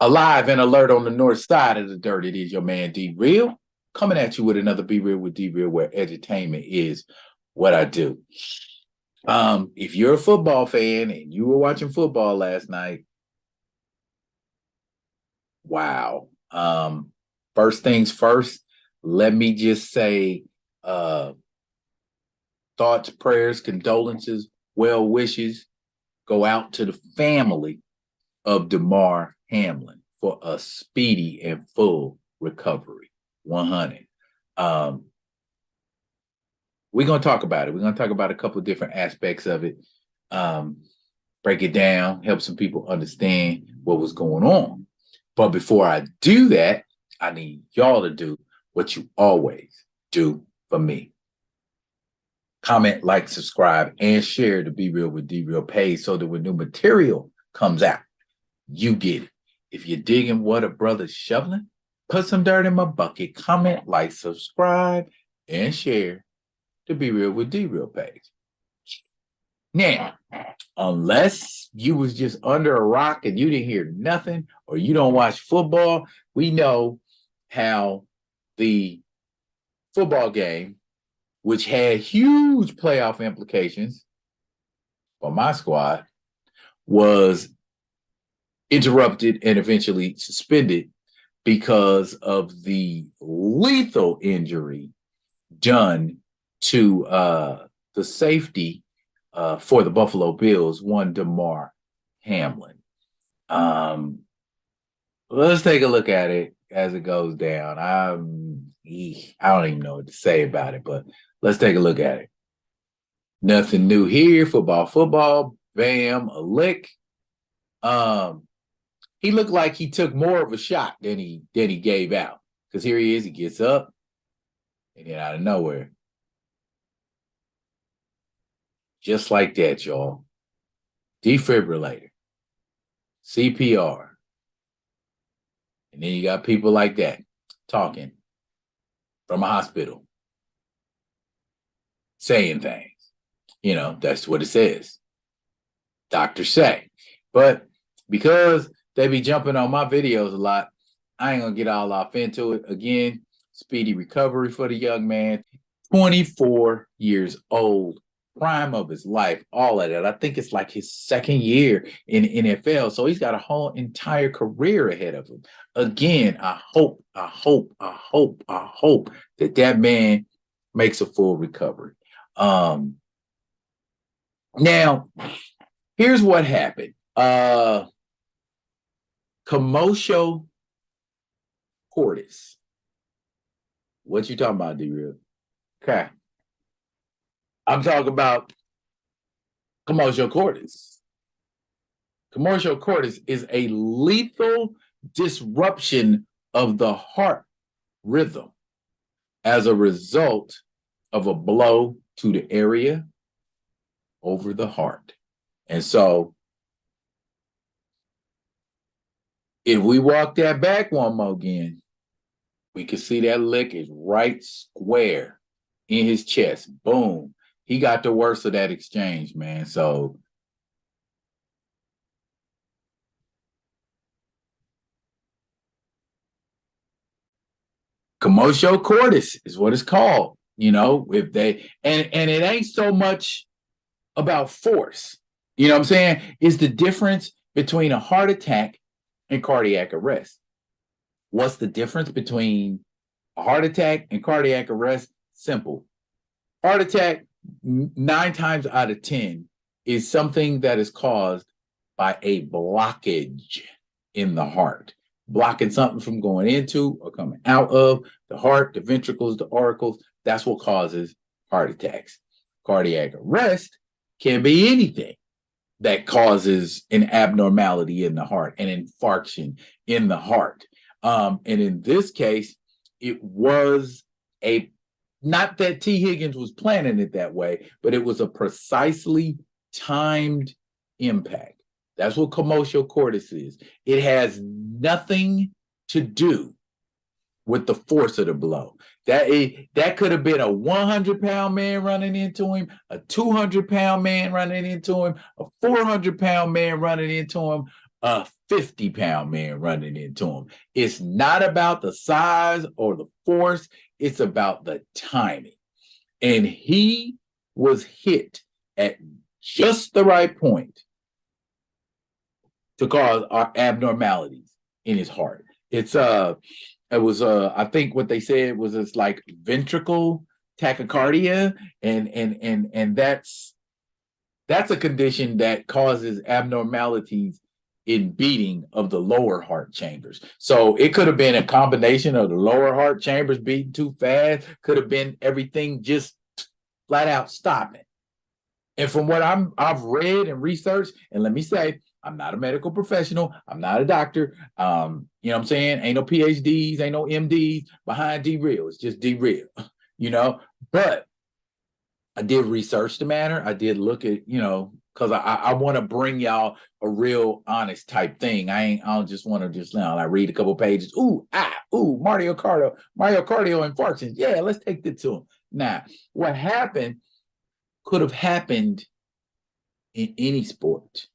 Alive and alert on the north side of the dirt. It is your man D Real coming at you with another Be Real with D Real, where edutainment is what I do. If you're a football fan and you were watching football last night, wow. First things first, let me just say thoughts, prayers, condolences, well wishes go out to the family of Damar Hamlin for a speedy and full recovery. 100. We're going to talk about it. We're going to talk about a couple of different aspects of it, break it down, help some people understand what was going on. But before I do that, I need y'all to do what you always do for me. Comment, like, subscribe, and share the Be Real with D Real page so that when new material comes out, you get it. If you're digging what a brother's shoveling, put some dirt in my bucket. Comment, like, subscribe, and share the Be Real with D Real page. Now, unless you was just under a rock and you didn't hear nothing, or you don't watch football, we know how the football game, which had huge playoff implications for my squad, was interrupted and eventually suspended because of the lethal injury done to the safety for the Buffalo Bills, one Damar Hamlin. Let's take a look at it as it goes down. I don't even know what to say about it, but let's take a look at it. Nothing new here. Football. Bam, a lick. He looked like he took more of a shot than he gave out. Because here he is, he gets up, and then out of nowhere, just like that, y'all, defibrillator, CPR, and then you got people like that talking from a hospital, saying things. You know, that's what it says. Doctors say. But because they be jumping on my videos a lot, I ain't going to get all off into it. Again, speedy recovery for the young man. 24 years old, prime of his life, all of that. I think it's like his second year in NFL. So he's got a whole entire career ahead of him. Again, I hope that man makes a full recovery. Now, here's what happened. Commotio cordis. What you talking about, D-Real? Okay. I'm talking about commotio cordis. Commotio cordis is a lethal disruption of the heart rhythm as a result of a blow to the area over the heart. And so if we walk that back one more again, we can see that lick is right square in his chest. Boom. He got the worst of that exchange, man. So commotio cordis is what it's called. You know, if they and it ain't so much about force. You know what I'm saying? It's the difference between a heart attack and cardiac arrest. What's the difference between a heart attack and cardiac arrest? Simple. Heart attack, 9 times out of 10, is something that is caused by a blockage in the heart. Blocking something from going into or coming out of the heart, the ventricles, the auricles. That's what causes heart attacks. Cardiac arrest can be anything that causes an abnormality in the heart, an infarction in the heart. And in this case, it was not that T. Higgins was planning it that way, but it was a precisely timed impact. That's what commotio cordis is. It has nothing to do with the force of the blow. That could have been a 100-pound man running into him, a 200-pound man running into him, a 400-pound man running into him, a 50-pound man running into him. It's not about the size or the force, it's about the timing. And he was hit at just the right point to cause abnormalities in his heart. It was I think what they said was it's like ventricle tachycardia, and that's a condition that causes abnormalities in beating of the lower heart chambers. So it could have been a combination of the lower heart chambers beating too fast, could have been everything just flat out stopping. And from what I've read and researched, and let me say, I'm not a medical professional. I'm not a doctor. You know what I'm saying? Ain't no PhDs, ain't no MDs behind D-Real. It's just D-Real, you know? But I did research the matter. I did look at, because I want to bring y'all a real honest type thing. I don't just want to just like read a couple pages. Myocardial infarction. Yeah, let's take that to him. Now, what happened could have happened in any sport.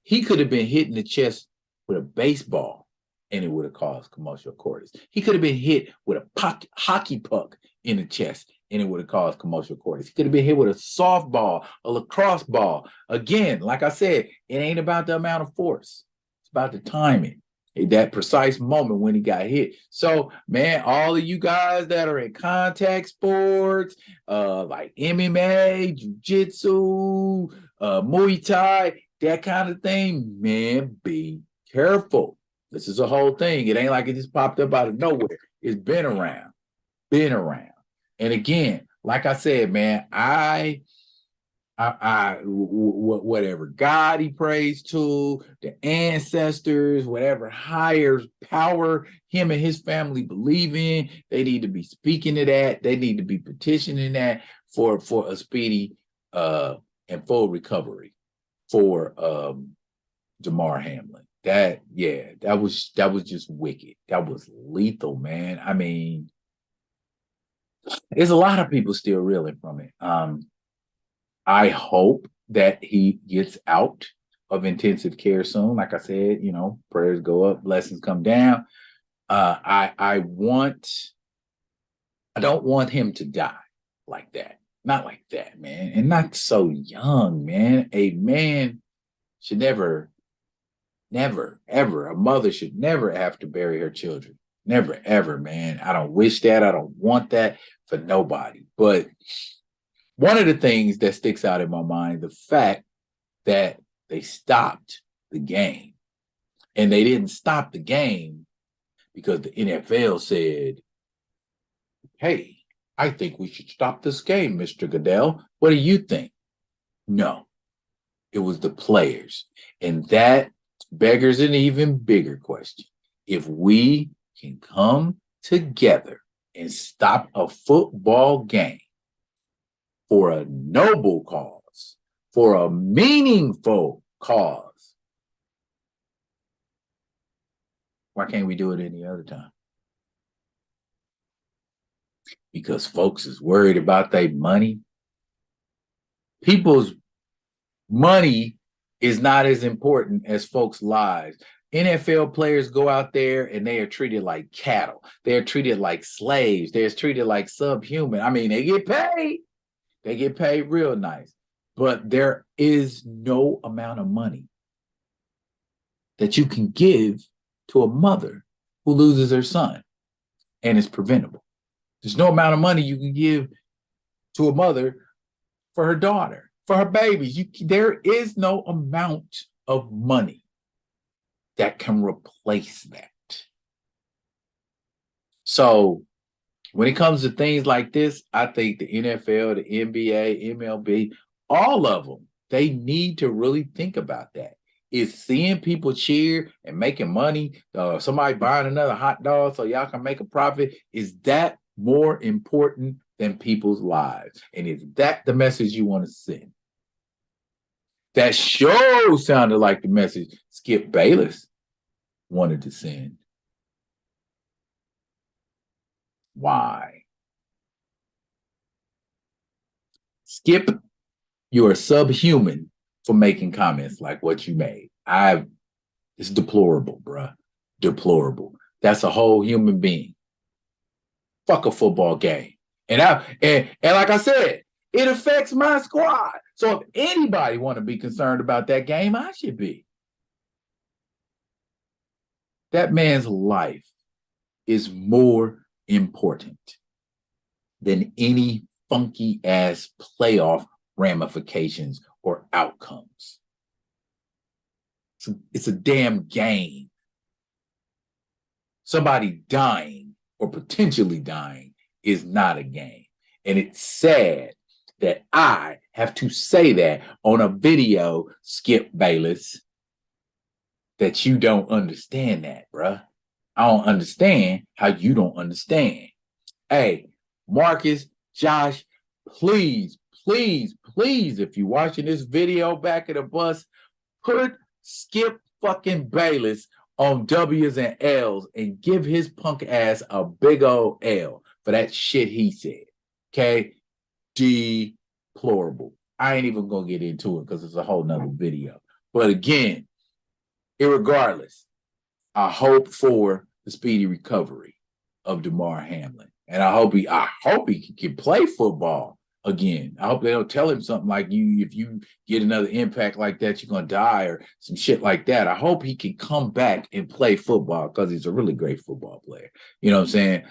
He could have been hit in the chest with a baseball and it would have caused commotion cordis. He could have been hit with a hockey puck in the chest and it would have caused commotion cordis. He could have been hit with a softball, a lacrosse ball. Again, like I said, it ain't about the amount of force. It's about the timing, that precise moment when he got hit. So, man, all of you guys that are in contact sports, like MMA, jiu-jitsu, Muay Thai, that kind of thing, man, be careful. This is a whole thing. It ain't like it just popped up out of nowhere. It's been around. And again, like I said, man, whatever God he prays to, the ancestors, whatever higher power him and his family believe in, they need to be speaking to that. They need to be petitioning that for a speedy and full recovery for Damar Hamlin. That was just wicked. That was lethal, man. I mean, there's a lot of people still reeling from it. I hope that he gets out of intensive care soon. Like I said, prayers go up, blessings come down. I don't want him to die like that. Not like that, man. And not so young, man. A man should never, ever, a mother should never have to bury her children. Never, ever, man. I don't wish that. I don't want that for nobody. But one of the things that sticks out in my mind, the fact that they stopped the game. And they didn't stop the game because the NFL said, hey, I think we should stop this game, Mr. Goodell. What do you think? No, it was the players. And that beggars an even bigger question. If we can come together and stop a football game for a noble cause, for a meaningful cause, why can't we do it any other time? Because folks is worried about their money. People's money is not as important as folks' lives. NFL players go out there and they are treated like cattle. They're treated like slaves. They're treated like subhuman. I mean, they get paid. They get paid real nice. But there is no amount of money that you can give to a mother who loses her son and is preventable. There's no amount of money you can give to a mother for her daughter, for her babies. There is no amount of money that can replace that. So when it comes to things like this, I think the NFL, the NBA, MLB, all of them, they need to really think about that. Is seeing people cheer and making money, somebody buying another hot dog so y'all can make a profit, is that more important than people's lives? And is that the message you want to send? That sure sounded like the message Skip Bayless wanted to send. Why? Skip, you're subhuman for making comments like what you made. It's deplorable, bruh. Deplorable. That's a whole human being. Fuck a football game. And like I said, it affects my squad. So if anybody want to be concerned about that game, I should be. That man's life is more important than any funky ass playoff ramifications or outcomes. It's a damn game. Somebody dying or potentially dying is not a game. And it's sad that I have to say that on a video, Skip Bayless, that you don't understand that, bruh. I don't understand how you don't understand. Hey, Marcus, Josh, please, please, please, if you're watching this video back at the bus, put Skip fucking Bayless on W's and L's and give his punk ass a big old L for that shit he said. Okay? Deplorable. I ain't even gonna get into it because it's a whole nother video. But again, irregardless, I hope for the speedy recovery of Damar Hamlin. And I hope he can play football again. I hope they don't tell him something like if you get another impact like that, you're gonna die or some shit like that. I hope he can come back and play football because he's a really great football player. You know what I'm saying?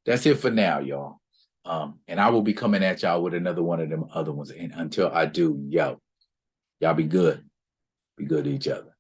That's it for now, y'all. And I will be coming at y'all with another one of them other ones. And until I do, y'all be good. Be good to each other.